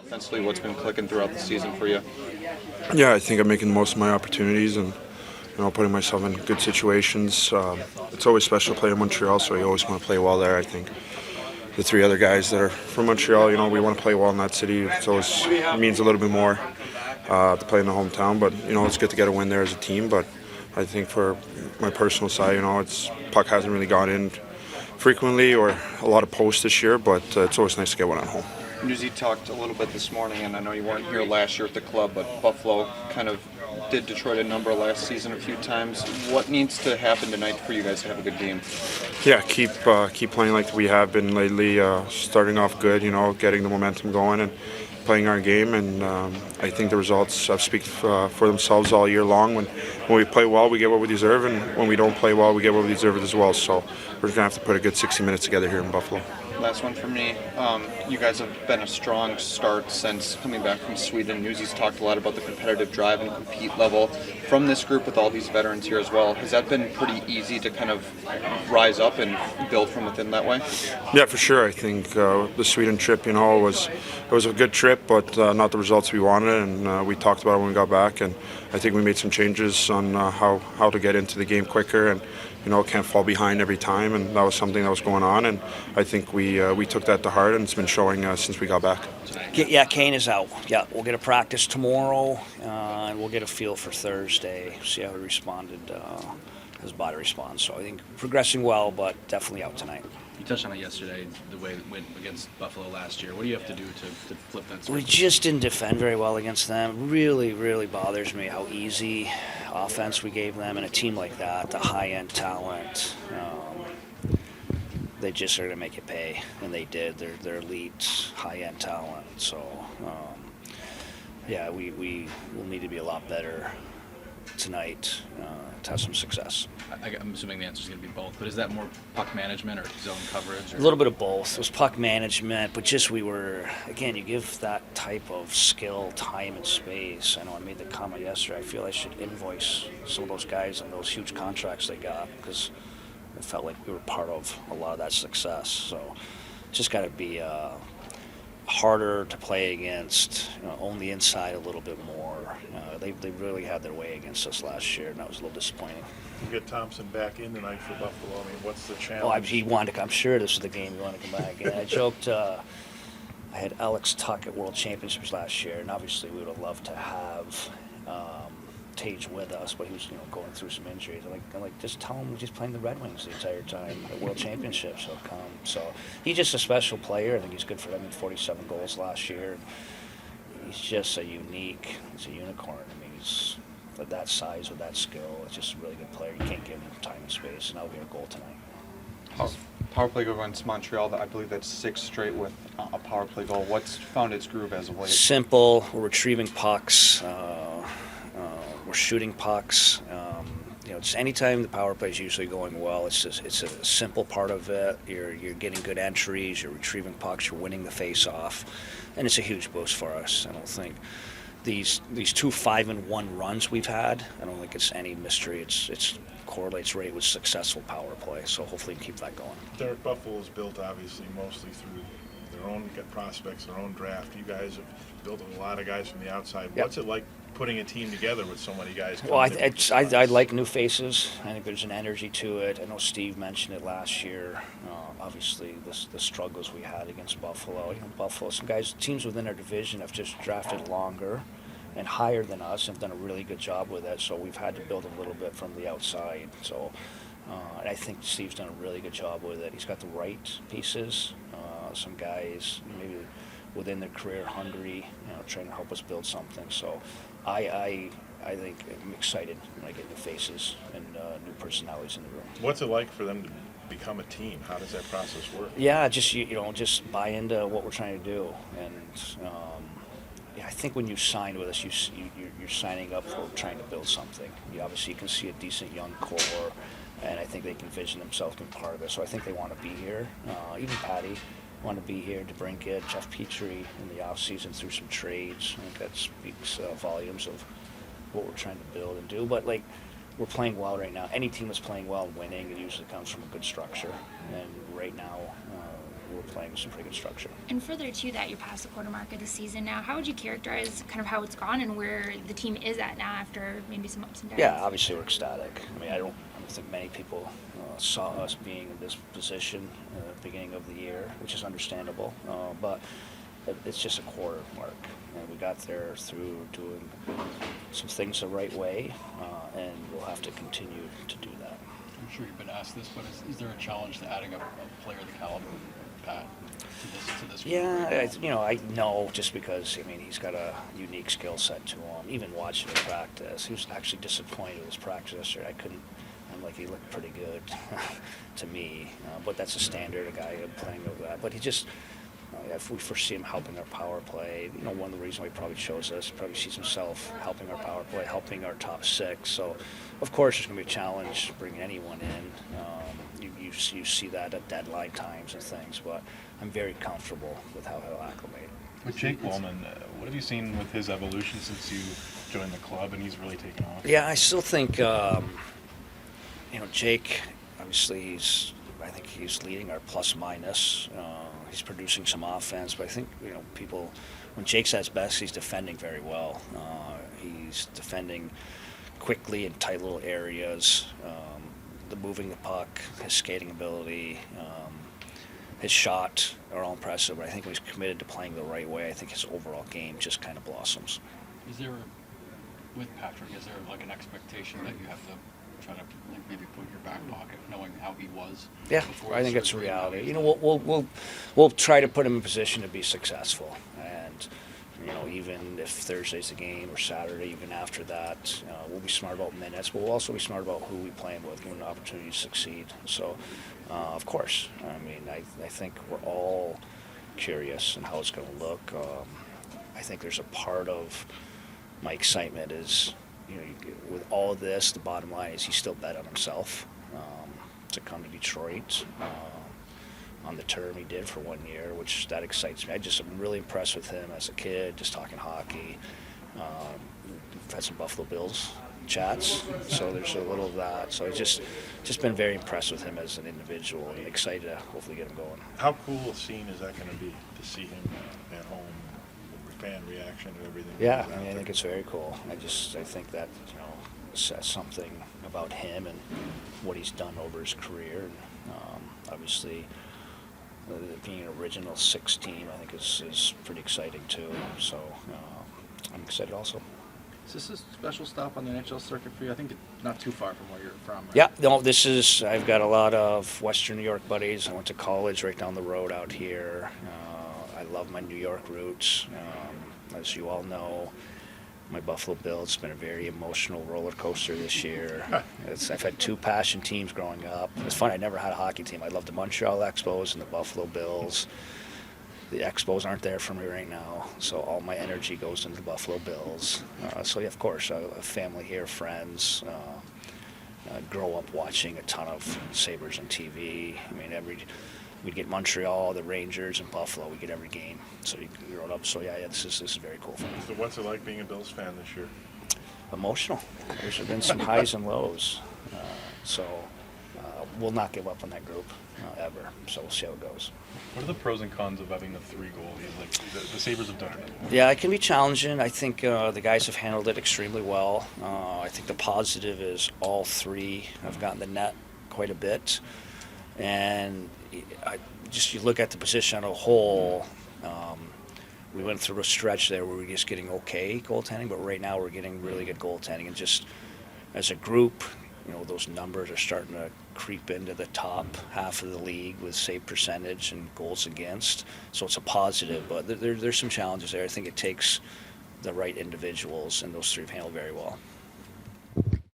offensively? What's been clicking throughout the season for you? Yeah, I think I'm making the most of my opportunities and putting myself in good situations. It's always special to play in Montreal, so you always want to play well there. I think the three other guys that are from Montreal, we want to play well in that city. It always means a little bit more to play in the hometown, but it's good to get a win there as a team. But I think for my personal side, puck hasn't really gone in frequently or a lot of posts this year, but it's always nice to get one at home. Newsy talked a little bit this morning, and I know you weren't here last year at the club, but Buffalo kind of did Detroit a number last season a few times. What needs to happen tonight for you guys to have a good game? Yeah, keep playing like we have been lately. Starting off good, getting the momentum going and playing our game. And I think the results speak for themselves all year long. When we play well, we get what we deserve, and when we don't play well, we get what we deserve as well. So we're gonna have to put a good 60 minutes together here in Buffalo. Last one for me. You guys have been a strong start since coming back from Sweden. Newsy's talked a lot about the competitive drive and compete level from this group with all these veterans here as well. Has that been pretty easy to kind of rise up and build from within that way? Yeah, for sure. I think the Sweden trip, was a good trip, but not the results we wanted. And we talked about it when we got back, and I think we made some changes on how to get into the game quicker and can't fall behind every time, and that was something that was going on, and I think we took that to heart, and it's been showing since we got back. Yeah, Kane is out. Yeah, we'll get a practice tomorrow, and we'll get a feel for Thursday, see how he responded, his body responds. So I think progressing well, but definitely out tonight. You touched on it yesterday, the way it went against Buffalo last year. What do you have to do to flip that switch? We just didn't defend very well against them. Really, really bothers me how easy offense we gave them. And a team like that, the high-end talent, they just are going to make it pay. And they did. They're elite, high-end talent. So, yeah, we will need to be a lot better tonight to have some success. I'm assuming the answer is going to be both, but is that more puck management or zone coverage? A little bit of both. It was puck management, but just you give that type of skill, time, and space. I know I made the comment yesterday, I feel I should invoice some of those guys on those huge contracts they got because it felt like we were part of a lot of that success. So just got to be harder to play against, own the inside a little bit more. They really had their way against us last year, and that was a little disappointing. You get Thompson back in tonight for Buffalo. I mean, what's the challenge? He wanted to. I'm sure this is the game he wanted to come back. And I joked. I had Alex Tuck at World Championships last year, and obviously we would have loved to have Tage with us, but he was going through some injuries. I'm like, just tell him we're just playing the Red Wings the entire time at World Championships. He'll come. So he's just a special player. I think he's good for them. 47 goals last year. He's just he's a unicorn. I mean, he's that size with that skill. It's just a really good player. You can't give him time and space, and that'll be a goal tonight. Power play goal against Montreal. I believe that's 6 straight with a power play goal. What's found its groove as of late? Simple. We're retrieving pucks. We're shooting pucks. Just anytime the power play is usually going well, it's a simple part of it. You're getting good entries. You're retrieving pucks. You're winning the face-off, and it's a huge boost for us. I don't think these 2 5-1 runs we've had, I don't think it's any mystery. It's correlates right with successful power play. So hopefully we can keep that going. Derek, Buffalo's built obviously mostly through their own prospects, their own draft. You guys have built a lot of guys from the outside. Yep. What's it like putting a team together with so many guys? Well, I like new faces. I think there's an energy to it. I know Steve mentioned it last year. Obviously, the struggles we had against Buffalo. Buffalo, some teams within our division have just drafted longer and higher than us and have done a really good job with it. So we've had to build a little bit from the outside. So, and I think Steve's done a really good job with it. He's got the right pieces. Some guys maybe within their career hungry, trying to help us build something. So I think I'm excited when I get new faces and new personalities in the room. What's it like for them to become a team? How does that process work? Yeah, just buy into what we're trying to do. And I think when you sign with us, you're signing up for trying to build something. You can see a decent young core, and I think they can envision themselves being part of it. So I think they want to be here. Even Patty want to be here. DeBrincat, Jeff Petrie in the off season through some trades. I think that speaks volumes of what we're trying to build and do. But we're playing well right now. Any team that's playing well, winning, it usually comes from a good structure. And right now, playing with some pretty good structure. And further to that, you're past the quarter mark of the season now. How would you characterize kind of how it's gone and where the team is at now after maybe some ups and downs? Yeah, obviously we're ecstatic. I mean, I don't think many people saw us being in this position at the beginning of the year, which is understandable. But it's just a quarter mark, and we got there through doing some things the right way, and we'll have to continue to do that. I'm sure you've been asked this, but is there a challenge to adding a player the caliber of Pat to this group? Yeah, I know just because, I mean, he's got a unique skill set to him. Even watching him practice, he was actually disappointed with his practice yesterday. I'm like, he looked pretty good to me, but that's a standard, a guy playing over that. But he just, if we foresee him helping our power play, one of the reasons why he probably chose us, probably sees himself helping our power play, helping our top six. So, of course, there's going to be a challenge bringing anyone in. You see that at deadline times and things, but I'm very comfortable with how he'll acclimate. With Jake Wellman, what have you seen with his evolution since you joined the club and he's really taken off? Yeah, I still think, Jake, obviously I think he's leading our plus minus. He's producing some offense, but I think, people, when Jake's at his best, he's defending very well. He's defending quickly in tight little areas. The moving the puck, his skating ability, his shot are all impressive, but I think when he's committed to playing the right way, I think his overall game just kind of blossoms. With Patrick, is there like an expectation that you have to try to maybe put in your back pocket, knowing how he was? Yeah, I think that's a reality. We'll try to put him in position to be successful, and even if Thursday's the game or Saturday, even after that, we'll be smart about minutes, but we'll also be smart about who we play with, give him an opportunity to succeed. So, of course, I mean, I think we're all curious in how it's going to look. I think there's a part of my excitement is, with all of this, the bottom line is he still bet on himself to come to Detroit on the term he did for 1 year, which that excites me. I'm really impressed with him as a kid, just talking hockey. We've had some Buffalo Bills chats, so there's a little of that. So I've just been very impressed with him as an individual and excited to hopefully get him going. How cool a scene is that going to be to see him at home? Fan reaction and everything. Yeah, I mean, I think it's very cool. I think that, says something about him and what he's done over his career. And obviously, being an original six team, I think is pretty exciting too. So I'm excited also. Is this a special stop on the NHL circuit for you? I think it's not too far from where you're from, right? Yeah, no, I've got a lot of Western New York buddies. I went to college right down the road out here. I love my New York roots. As you all know, my Buffalo Bills, it's been a very emotional roller coaster this year. I've had two passion teams growing up. It's funny, I never had a hockey team. I loved the Montreal Expos and the Buffalo Bills. The Expos aren't there for me right now, so all my energy goes into the Buffalo Bills. So, yeah, of course, I have family here, friends. Grow up watching a ton of Sabres on TV. I mean, we'd get Montreal, the Rangers, and Buffalo. We get every game. So you grow it up. So yeah, this is very cool for me. So what's it like being a Bills fan this year? Emotional. There's been some highs and lows. So we'll not give up on that group ever. So we'll see how it goes. What are the pros and cons of having the three goalies? Like the Sabres have done it. Yeah, it can be challenging. I think the guys have handled it extremely well. I think the positive is all three have gotten the net quite a bit. And you look at the position on a whole, we went through a stretch there where we were just getting okay goaltending, but right now we're getting really good goaltending. And just as a group, those numbers are starting to creep into the top half of the league with save percentage and goals against. So it's a positive, but there's some challenges there. I think it takes the right individuals, and those three have handled very well.